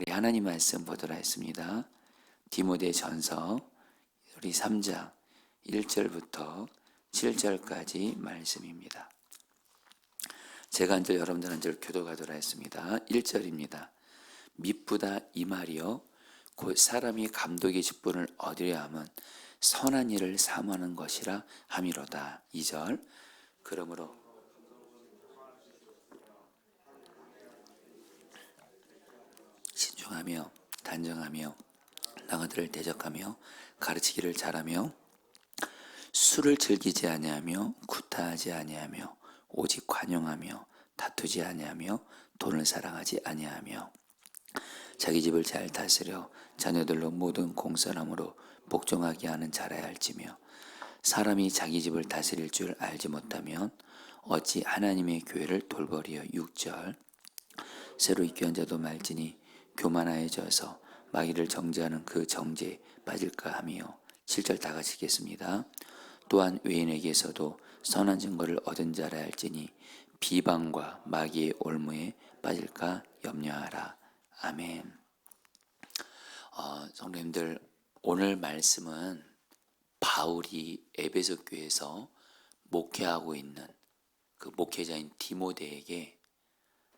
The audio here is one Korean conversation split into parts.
우리 하나님 말씀 보도록 하겠습니다. 디모데전서 우리 3장 1절부터 7절까지 말씀입니다. 제가 한 절 여러분들 한 절 교독하도록 하겠습니다. 1절입니다. 미쁘다 이 말이요 곧 사람이 감독의 직분을 얻으려 함은 선한 일을 사모하는 것이라 함이로다. 2절 그러므로 신중하며 단정하며 나그들을 대적하며 가르치기를 잘하며 술을 즐기지 아니하며 구타하지 아니하며 오직 관용하며 다투지 아니하며 돈을 사랑하지 아니하며 자기 집을 잘 다스려 자녀들로 모든 공손함으로 복종하게 하는 자라야 할지며 사람이 자기 집을 다스릴 줄 알지 못하면 어찌 하나님의 교회를 돌보리요. 6절 새로 입교한 자도 말지니 교만하여져서 마귀를 정죄하는 그 정죄에 빠질까 하며 7절 다 같이 읽겠습니다. 또한 외인에게서도 선한 증거를 얻은 자라 할지니 비방과 마귀의 올무에 빠질까 염려하라. 아멘. 성도님들, 오늘 말씀은 바울이 에베소 교회에서 목회하고 있는 그 목회자인 디모데에게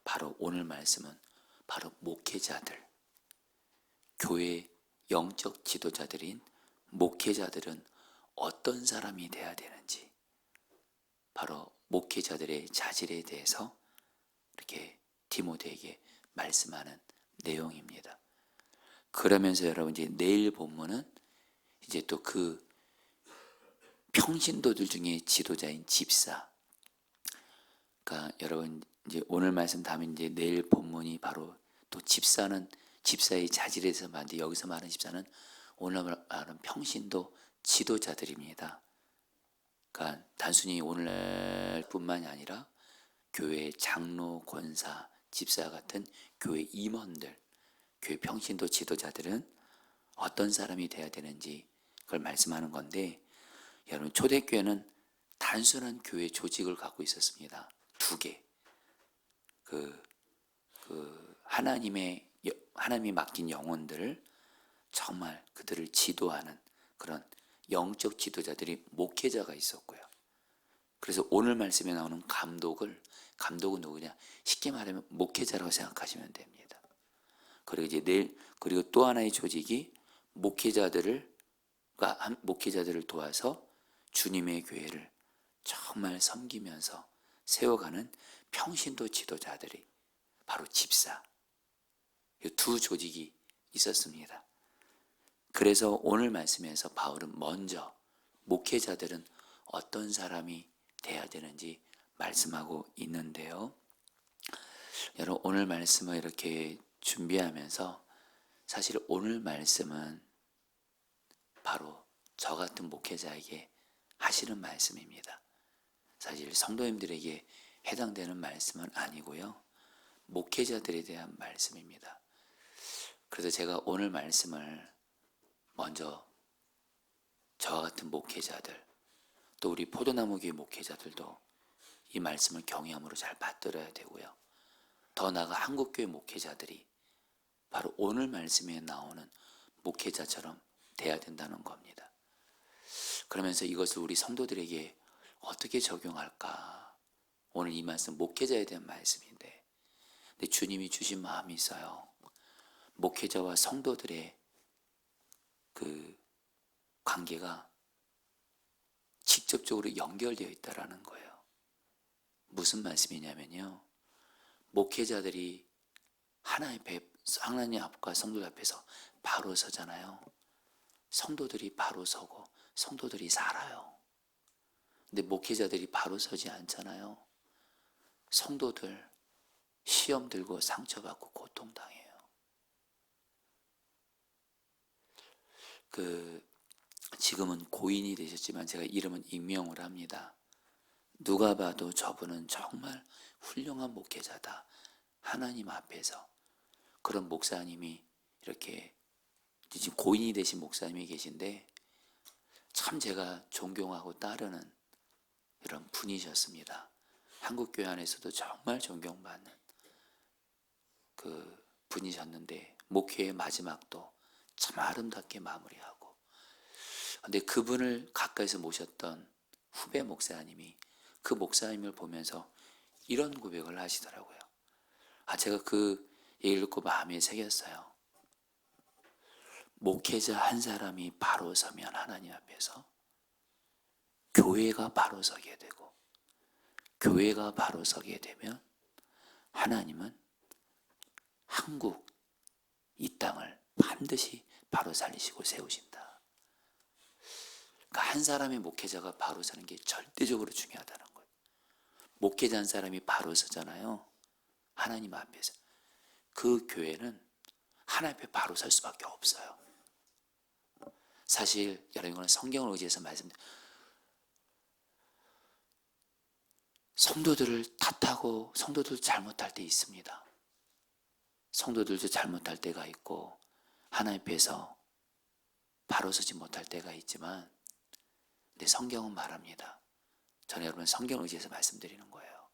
바로 오늘 말씀은 바로 목회자들, 교회 영적 지도자들인 목회자들은 어떤 사람이 돼야 되는지, 바로 목회자들의 자질에 대해서 이렇게 디모데에게 말씀하는 내용입니다. 그러면서 여러분 이제 내일 본문은 이제 또 그 평신도들 중에 지도자인 집사, 그러니까 여러분 이제 오늘 말씀 다음에 이제 내일 본문이 바로 또 집사는 집사의 자질에서 말하는데 여기서 말하는 집사는 오늘 말하는 평신도 지도자들입니다. 그러니까 단순히 오늘날뿐만이 아니라 교회 장로, 권사, 집사 같은 교회 임원들, 교회 평신도 지도자들은 어떤 사람이 돼야 되는지 그걸 말씀하는 건데, 여러분 초대교회는 단순한 교회 조직을 갖고 있었습니다. 두 개. 하나님이 맡긴 영혼들을 정말 그들을 지도하는 그런 영적 지도자들이 목회자가 있었고요. 그래서 오늘 말씀에 나오는 감독은 누구냐? 쉽게 말하면 목회자라고 생각하시면 됩니다. 그리고 이제 그리고 또 하나의 조직이 목회자들을 도와서 주님의 교회를 정말 섬기면서 세워가는 평신도 지도자들이 바로 집사, 이 두 조직이 있었습니다. 그래서 오늘 말씀에서 바울은 먼저 목회자들은 어떤 사람이 돼야 되는지 말씀하고 있는데요. 여러분 오늘 말씀을 이렇게 준비하면서 사실 오늘 말씀은 바로 저 같은 목회자에게 하시는 말씀입니다. 사실 성도님들에게 해당되는 말씀은 아니고요. 목회자들에 대한 말씀입니다. 그래서 제가 오늘 말씀을 먼저 저와 같은 목회자들, 또 우리 포도나무교회 목회자들도 이 말씀을 경외함으로 잘 받들어야 되고요. 더 나아가 한국교회 목회자들이 바로 오늘 말씀에 나오는 목회자처럼 돼야 된다는 겁니다. 그러면서 이것을 우리 성도들에게 어떻게 적용할까? 오늘 이 말씀 목회자에 대한 말씀인데, 근데 주님이 주신 마음이 있어요. 목회자와 성도들의 그 관계가 직접적으로 연결되어 있다라는 거예요. 무슨 말씀이냐면요, 목회자들이 하나님 앞과 성도들 앞에서 바로 서잖아요. 성도들이 바로 서고 성도들이 살아요. 근데 목회자들이 바로 서지 않잖아요. 성도들 시험 들고 상처받고 고통당해요. 지금은 고인이 되셨지만 제가 이름은 익명을 합니다. 누가 봐도 저분은 정말 훌륭한 목회자다. 하나님 앞에서. 그런 목사님이 이렇게 지금 고인이 되신 목사님이 계신데 참 제가 존경하고 따르는 이런 분이셨습니다. 한국교회 안에서도 정말 존경받는 그 분이셨는데 목회의 마지막도 참 아름답게 마무리하고, 근데 그분을 가까이서 모셨던 후배 목사님이 그 목사님을 보면서 이런 고백을 하시더라고요. 제가 그 얘기를 듣고 마음에 새겼어요. 목회자 한 사람이 바로 서면 하나님 앞에서 교회가 바로 서게 되고, 교회가 바로 서게 되면 하나님은 한국 이 땅을 반드시 바로 살리시고 세우신다. 그러니까 한 사람의 목회자가 바로 서는 게 절대적으로 중요하다는 거예요. 목회자 한 사람이 바로 서잖아요. 하나님 앞에서. 그 교회는 하나님 앞에 바로 설 수밖에 없어요. 사실 여러분, 이거는 성경을 의지해서 말씀드려요. 성도들을 탓하고 성도들 잘못할 때 있습니다. 성도들도 잘못할 때가 있고 하나님 앞에서 바로 서지 못할 때가 있지만, 근데 성경은 말합니다. 저는 여러분 성경을 의지해서 말씀드리는 거예요.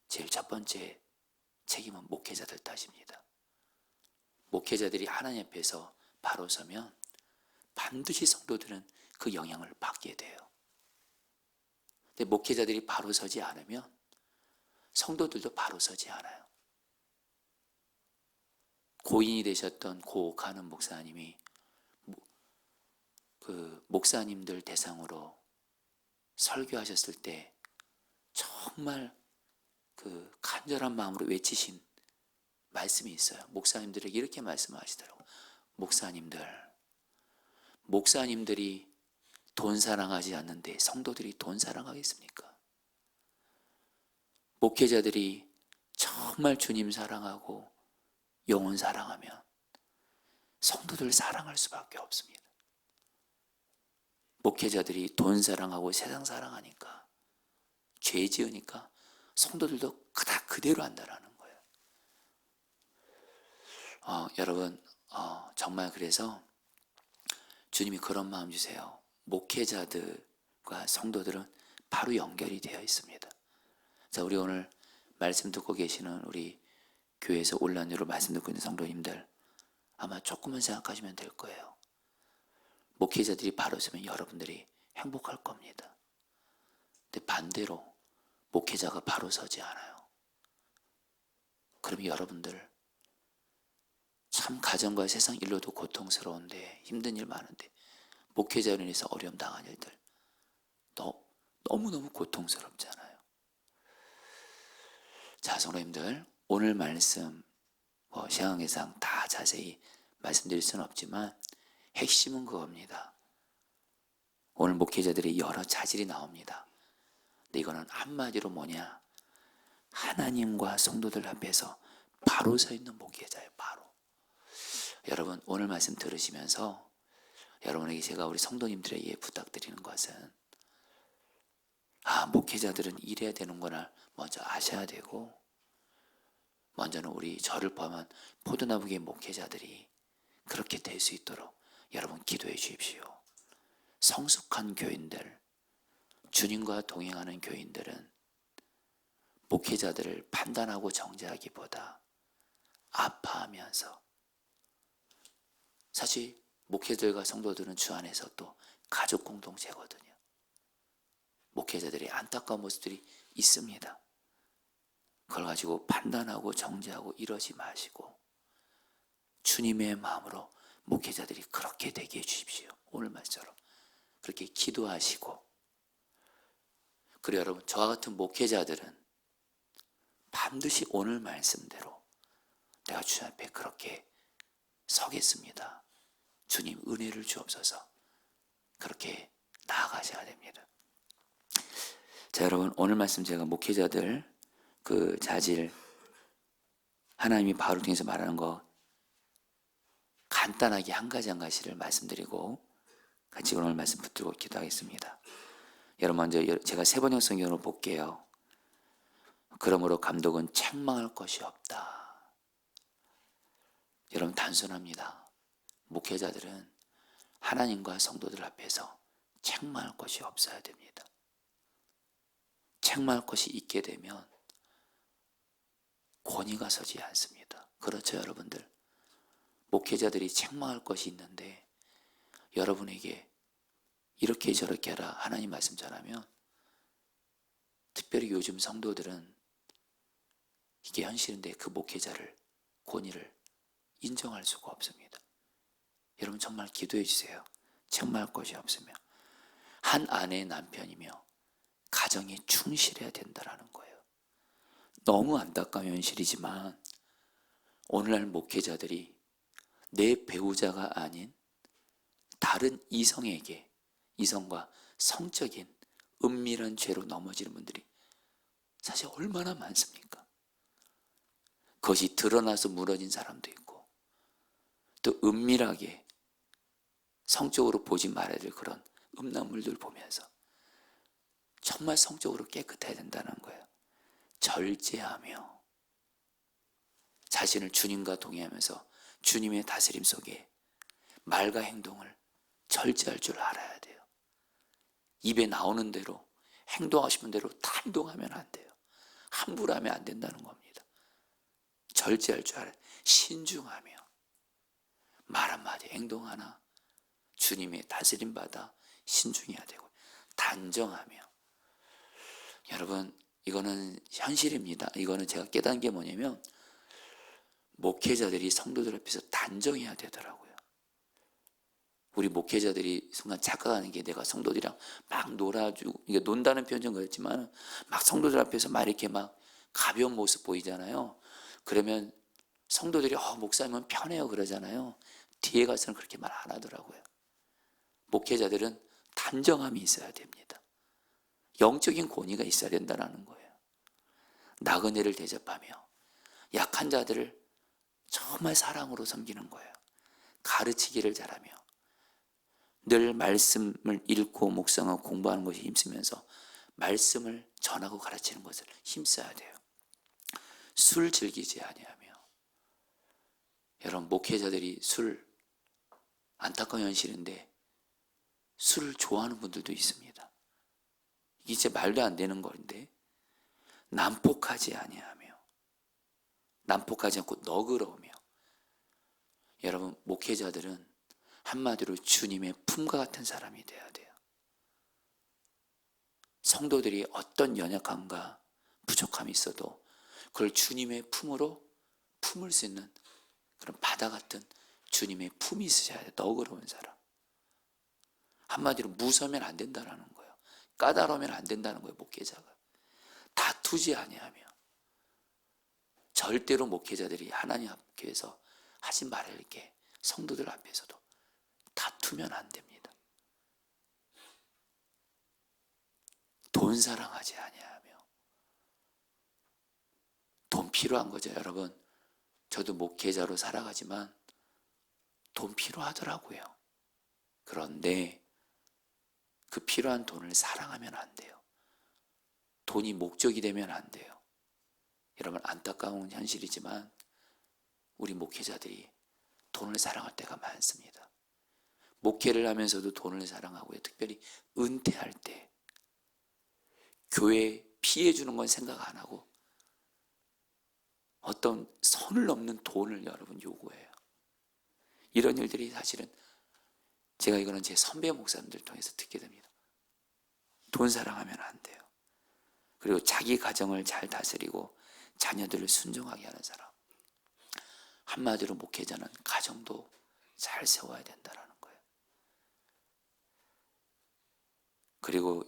제일 첫 번째 책임은 목회자들 탓입니다. 목회자들이 하나님 앞에서 바로 서면 반드시 성도들은 그 영향을 받게 돼요. 근데 목회자들이 바로 서지 않으면 성도들도 바로 서지 않아요. 고인이 되셨던 고옥하는 목사님이 그 목사님들 대상으로 설교하셨을 때 정말 그 간절한 마음으로 외치신 말씀이 있어요. 목사님들에게 이렇게 말씀하시더라고요. 목사님들이 돈 사랑하지 않는데 성도들이 돈 사랑하겠습니까? 목회자들이 정말 주님 사랑하고 영혼 사랑하면 성도들 사랑할 수밖에 없습니다. 목회자들이 돈 사랑하고 세상 사랑하니까, 죄 지으니까 성도들도 다 그대로 한다라는 거예요. 여러분, 정말 그래서 주님이 그런 마음 주세요. 목회자들과 성도들은 바로 연결이 되어 있습니다. 자, 우리 오늘 말씀 듣고 계시는 우리 교회에서 온라인으로 말씀 듣고 있는 성도님들, 아마 조금만 생각하시면 될 거예요. 목회자들이 바로 서면 여러분들이 행복할 겁니다. 근데 반대로 목회자가 바로 서지 않아요. 그러면 여러분들 참 가정과 세상 일로도 고통스러운데, 힘든 일 많은데, 목회자로 인해서 어려움 당한 일들 너무너무 고통스럽잖아요. 자, 성도님들, 오늘 말씀 시간계상 다 자세히 말씀드릴 수는 없지만 핵심은 그겁니다. 오늘 목회자들이 여러 자질이 나옵니다. 근데 이거는 한마디로 뭐냐, 하나님과 성도들 앞에서 바로 서 있는 목회자예요. 바로. 여러분, 오늘 말씀 들으시면서 여러분에게 제가 우리 성도님들에게 부탁드리는 것은, 목회자들은 이래야 되는구나 먼저 아셔야 되고, 먼저는 우리 저를 포함한 포도나무교회 목회자들이 그렇게 될 수 있도록 여러분 기도해 주십시오. 성숙한 교인들, 주님과 동행하는 교인들은 목회자들을 판단하고 정죄하기보다 아파하면서, 사실 목회자들과 성도들은 주 안에서 또 가족 공동체거든요. 목회자들의 안타까운 모습들이 있습니다. 그걸 가지고 판단하고 정죄하고 이러지 마시고 주님의 마음으로 목회자들이 그렇게 되게 해주십시오. 오늘 말처럼 그렇게 기도하시고, 그리고 여러분, 저와 같은 목회자들은 반드시 오늘 말씀대로 내가 주님 앞에 그렇게 서겠습니다. 주님 은혜를 주옵소서. 그렇게 나아가셔야 됩니다. 자, 여러분, 오늘 말씀 제가 목회자들 그 자질, 하나님이 바울을 통해서 말하는 거 간단하게 한 가지 한 가지를 말씀드리고 같이 오늘 말씀 붙들고 기도하겠습니다. 여러분, 먼저 제가 세 번역 성경으로 볼게요. 그러므로 감독은 책망할 것이 없다. 여러분, 단순합니다. 목회자들은 하나님과 성도들 앞에서 책망할 것이 없어야 됩니다. 책망할 것이 있게 되면 권위가 서지 않습니다. 그렇죠, 여러분들? 목회자들이 책망할 것이 있는데 여러분에게 이렇게 저렇게 하라 하나님 말씀 전하면 특별히 요즘 성도들은 이게 현실인데 그 목회자를 권위를 인정할 수가 없습니다. 여러분 정말 기도해 주세요. 책망할 것이 없으며 한 아내의 남편이며 가정에 충실해야 된다라는 거예요. 너무 안타까운 현실이지만 오늘날 목회자들이 내 배우자가 아닌 다른 이성과 성적인 은밀한 죄로 넘어지는 분들이 사실 얼마나 많습니까? 그것이 드러나서 무너진 사람도 있고 또 은밀하게 성적으로 보지 말아야 될 그런 음란물들 보면서 정말 성적으로 깨끗해야 된다는 거예요. 절제하며 자신을 주님과 동의하면서 주님의 다스림 속에 말과 행동을 절제할 줄 알아야 돼요. 입에 나오는 대로 행동하고 싶은 대로 다 행동하면 안 돼요. 함부로 하면 안 된다는 겁니다. 절제할 줄 알아야 돼요. 신중하며 말 한마디 행동 하나 주님의 다스림 받아 신중해야 되고 단정하며 여러분 이거는 현실입니다. 이거는 제가 깨달은 게 뭐냐면 목회자들이 성도들 앞에서 단정해야 되더라고요. 우리 목회자들이 순간 착각하는 게 내가 성도들이랑 막 놀아주고 이게 논다는 표현 좀 그렇지만 막 성도들 앞에서 막 이렇게 막 가벼운 모습 보이잖아요. 그러면 성도들이 목사님은 편해요 그러잖아요. 뒤에 가서는 그렇게 말 안 하더라고요. 목회자들은 단정함이 있어야 됩니다. 영적인 권위가 있어야 된다는 거예요. 나그네를 대접하며 약한 자들을 정말 사랑으로 섬기는 거예요. 가르치기를 잘하며 늘 말씀을 읽고 묵상하고 공부하는 것에 힘쓰면서 말씀을 전하고 가르치는 것을 힘써야 돼요. 술 즐기지 아니하며 여러분 목회자들이 술 안타까운 현실인데 술을 좋아하는 분들도 있습니다. 이게 진짜 말도 안 되는 건데 난폭하지 아니하며 난폭하지 않고 너그러우며 여러분 목회자들은 한마디로 주님의 품과 같은 사람이 돼야 돼요. 성도들이 어떤 연약함과 부족함이 있어도 그걸 주님의 품으로 품을 수 있는 그런 바다 같은 주님의 품이 있으셔야 돼요. 너그러운 사람. 한마디로 무서우면 안 된다는 거예요. 까다로우면 안 된다는 거예요. 목회자가. 다투지 아니하며 절대로 목회자들이 하나님 앞에서 하지 말아야 게 성도들 앞에서도 다투면 안 됩니다. 돈 사랑하지 아니하며 돈 필요한 거죠. 여러분 저도 목회자로 살아가지만 돈 필요하더라고요. 그런데 그 필요한 돈을 사랑하면 안 돼요. 돈이 목적이 되면 안 돼요. 여러분 안타까운 현실이지만 우리 목회자들이 돈을 사랑할 때가 많습니다. 목회를 하면서도 돈을 사랑하고요. 특별히 은퇴할 때 교회 피해 주는 건 생각 안 하고 어떤 선을 넘는 돈을 여러분 요구해요. 이런 일들이 사실은 제가 이거는 제 선배 목사님들 통해서 듣게 됩니다. 돈 사랑하면 안 돼요. 그리고 자기 가정을 잘 다스리고 자녀들을 순종하게 하는 사람. 한마디로 목회자는 가정도 잘 세워야 된다는 거예요. 그리고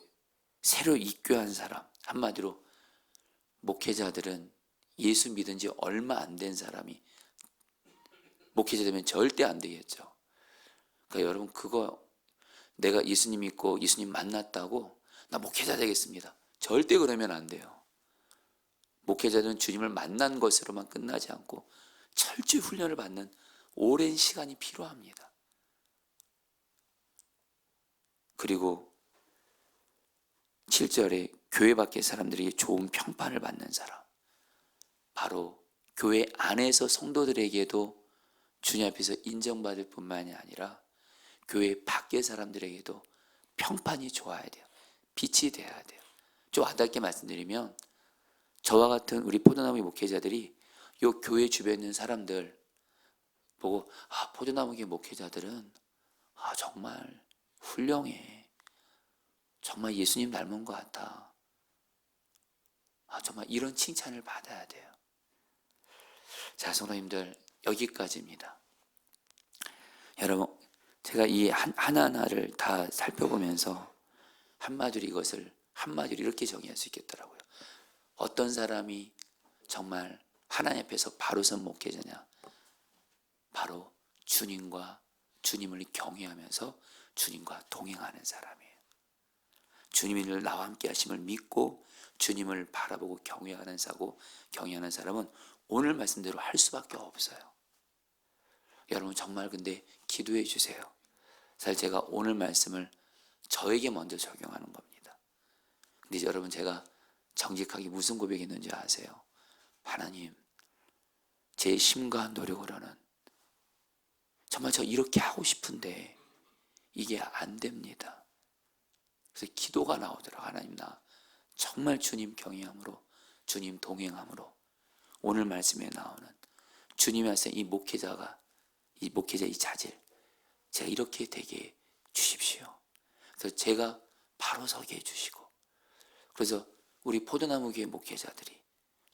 새로 입교한 사람, 한마디로 목회자들은 예수 믿은 지 얼마 안 된 사람이 목회자 되면 절대 안 되겠죠. 그러니까 여러분 그거 내가 예수님 믿고 예수님 만났다고 나 목회자 되겠습니다. 절대 그러면 안 돼요. 목회자들은 주님을 만난 것으로만 끝나지 않고 철저히 훈련을 받는 오랜 시간이 필요합니다. 그리고 7절에 교회 밖의 사람들에게 좋은 평판을 받는 사람, 바로 교회 안에서 성도들에게도 주님 앞에서 인정받을 뿐만이 아니라 교회 밖의 사람들에게도 평판이 좋아야 돼요. 빛이 돼야 돼요. 좀 와닿게 말씀드리면 저와 같은 우리 포도나무 목회자들이 이 교회 주변에 있는 사람들 보고 포도나무교회 목회자들은 정말 훌륭해. 정말 예수님 닮은 것 같아. 정말 이런 칭찬을 받아야 돼요. 자, 성도님들, 여기까지입니다. 여러분, 제가 이 하나하나를 다 살펴보면서 한마디로 이렇게 정의할 수 있겠더라고요. 어떤 사람이 정말 하나님 앞에서 바로 선 목회자냐? 바로 주님을 경외하면서 주님과 동행하는 사람이에요. 주님이 나와 함께 하심을 믿고 주님을 바라보고 경외하는 사람은 오늘 말씀대로 할 수밖에 없어요. 여러분, 정말 근데 기도해 주세요. 사실 제가 오늘 말씀을 저에게 먼저 적용하는 겁니다. 근데 여러분, 제가 정직하게 무슨 고백했는지 아세요? 하나님, 제 심과 노력으로는 정말 저 이렇게 하고 싶은데 이게 안 됩니다. 그래서 기도가 나오더라고요. 하나님, 나 정말 주님 경외함으로, 주님 동행함으로 오늘 말씀에 나오는 주님의 말씀, 이 목회자 이 자질, 제가 이렇게 되게 해 주십시오. 그래서 제가 바로 서게 해주시고, 그래서 우리 포도나무 교회 목회자들이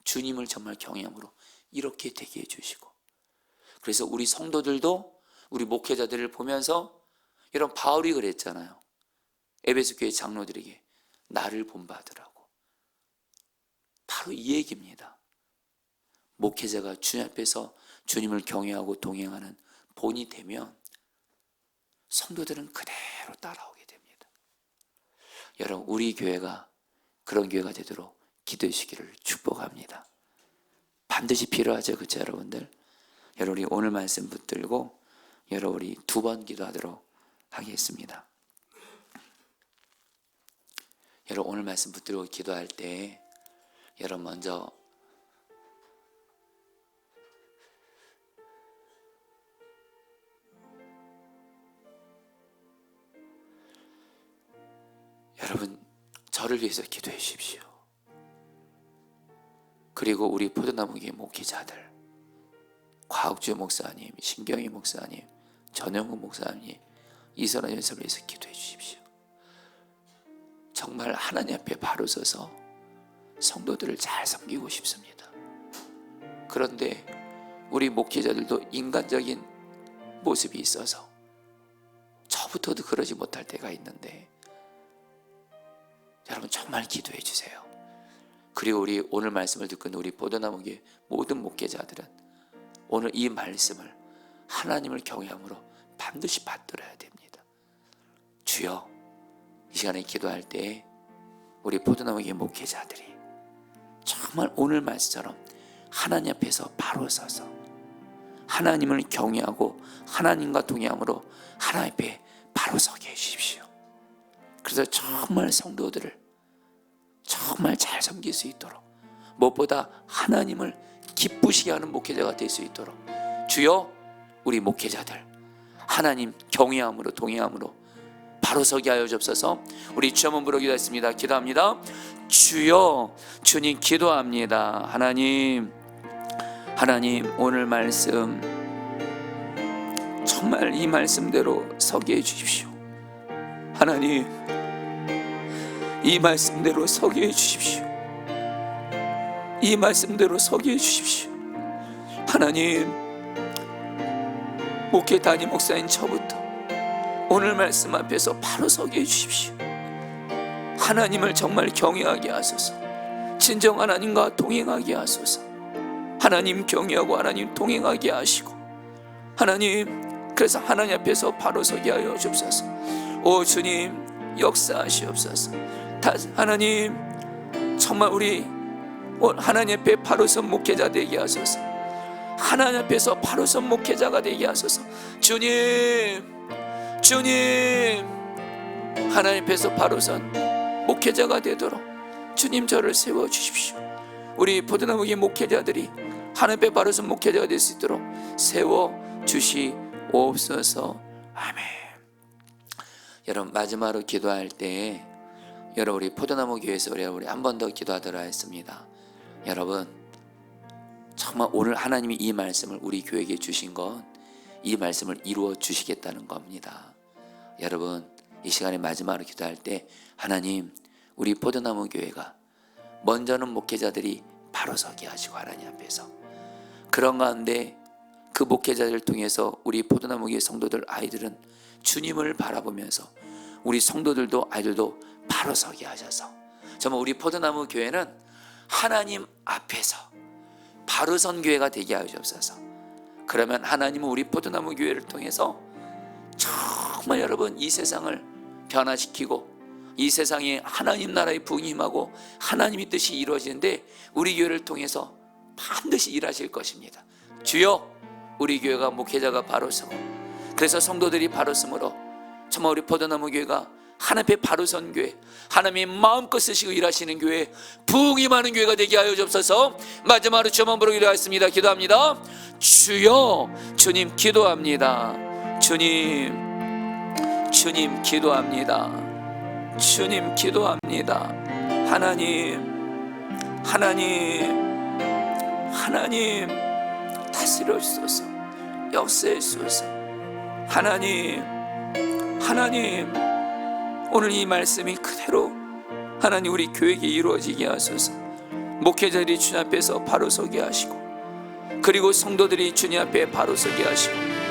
주님을 정말 경외함으로 이렇게 되게 해주시고, 그래서 우리 성도들도 우리 목회자들을 보면서, 여러분, 바울이 그랬잖아요. 에베소 교회 장로들에게 나를 본받으라고. 바로 이 얘기입니다. 목회자가 주님 앞에서 주님을 경외하고 동행하는 본이 되면 성도들은 그대로 따라오게 됩니다. 여러분, 우리 교회가 그런 교회가 되도록 기도해 주시기를 축복합니다. 반드시 필요하죠, 그렇죠, 여러분들? 여러분, 우리 오늘 말씀 붙들고 여러분, 우리 2번 기도하도록 하겠습니다. 여러분, 오늘 말씀 붙들고 기도할 때 여러분 먼저 여러분, 저를 위해서 기도해 주십시오. 그리고 우리 포도나무교회 목회자들, 과학주 목사님, 신경희 목사님, 전영훈 목사님, 이선원 연설을 위해서 기도해 주십시오. 정말 하나님 앞에 바로 서서 성도들을 잘 섬기고 싶습니다. 그런데 우리 목회자들도 인간적인 모습이 있어서 저부터도 그러지 못할 때가 있는데, 여러분 정말 기도해 주세요. 그리고 우리 오늘 말씀을 듣고 있는 우리 포도나무교회 모든 목회자들은 오늘 이 말씀을 하나님을 경외함으로 반드시 받들어야 됩니다. 주여, 이 시간에 기도할 때 우리 포도나무교회 목회자들이 정말 오늘 말씀처럼 하나님 앞에서 바로 서서 하나님을 경외하고 하나님과 동행함으로 하나님 앞에 바로 서게 해주십시오. 그래서 정말 성도들을 정말 잘 섬길 수 있도록, 무엇보다 하나님을 기쁘시게 하는 목회자가 될 수 있도록 주여, 우리 목회자들 하나님 경외함으로 동행함으로 바로 서게 하여 주옵소서. 우리 주 한번 부르 기도했습니다. 기도합니다. 주여, 주님 기도합니다. 하나님 오늘 말씀 정말 이 말씀대로 서게 해주십시오. 하나님, 이 말씀대로 서게 해주십시오. 이 말씀대로 서게 해주십시오. 하나님, 목회 담임 목사인 저부터 오늘 말씀 앞에서 바로 서게 해주십시오. 하나님을 정말 경외하게 하소서. 진정 하나님과 동행하게 하소서. 하나님 경외하고 하나님 동행하게 하시고, 하나님, 그래서 하나님 앞에서 바로 서게 하여 주옵소서. 오 주님, 역사하시옵소서. 하나님, 정말 우리 하나님 앞에 바로 선 목회자 되게 하소서. 하나님 앞에서 바로 선 목회자가 되게 하소서. 주님, 하나님 앞에서 바로 선 목회자가 되도록 주님 저를 세워주십시오. 우리 포도나무교회 목회자들이 하나님 앞에 바로 선 목회자가 될 수 있도록 세워주시옵소서. 아멘. 여러분, 마지막으로 기도할 때 여러분, 우리 포도나무교회에서 우리 한 번 더 기도하도록 하겠습니다. 여러분, 정말 오늘 하나님이 이 말씀을 우리 교회에게 주신 건 이 말씀을 이루어 주시겠다는 겁니다. 여러분, 이 시간에 마지막으로 기도할 때 하나님, 우리 포도나무 교회가 먼저는 목회자들이 바로 서게 하시고 하나님 앞에서 그런 가운데 그 목회자들을 통해서 우리 포도나무 교회 성도들 아이들은 주님을 바라보면서 우리 성도들도 아이들도 바로 서게 하셔서 정말 우리 포도나무 교회는 하나님 앞에서 바로 선 교회가 되게 하시옵소서. 그러면 하나님은 우리 포도나무 교회를 통해서 정말 여러분 이 세상을 변화시키고 이 세상에 하나님 나라의 부흥이 임하고 하나님의 뜻이 이루어지는데 우리 교회를 통해서 반드시 일하실 것입니다. 주여, 우리 교회가 목회자가 바로 서고 그래서 성도들이 바로 서므로 정말 우리 포도나무 교회가 하나님 앞에 바로 선 교회, 하나님이 마음껏 쓰시고 일하시는 교회, 부흥이 많은 교회가 되게 하여 주옵소서. 마지막으로 주만 부르기로 하겠습니다. 기도합니다. 주여, 주님 기도합니다. 주님 기도합니다. 주님 기도합니다. 하나님 다스려 주소서. 역사해 주소서. 하나님 오늘 이 말씀이 그대로 하나님 우리 교회에게 이루어지게 하소서. 목회자들이 주님 앞에서 바로 서게 하시고 그리고 성도들이 주님 앞에 바로 서게 하시고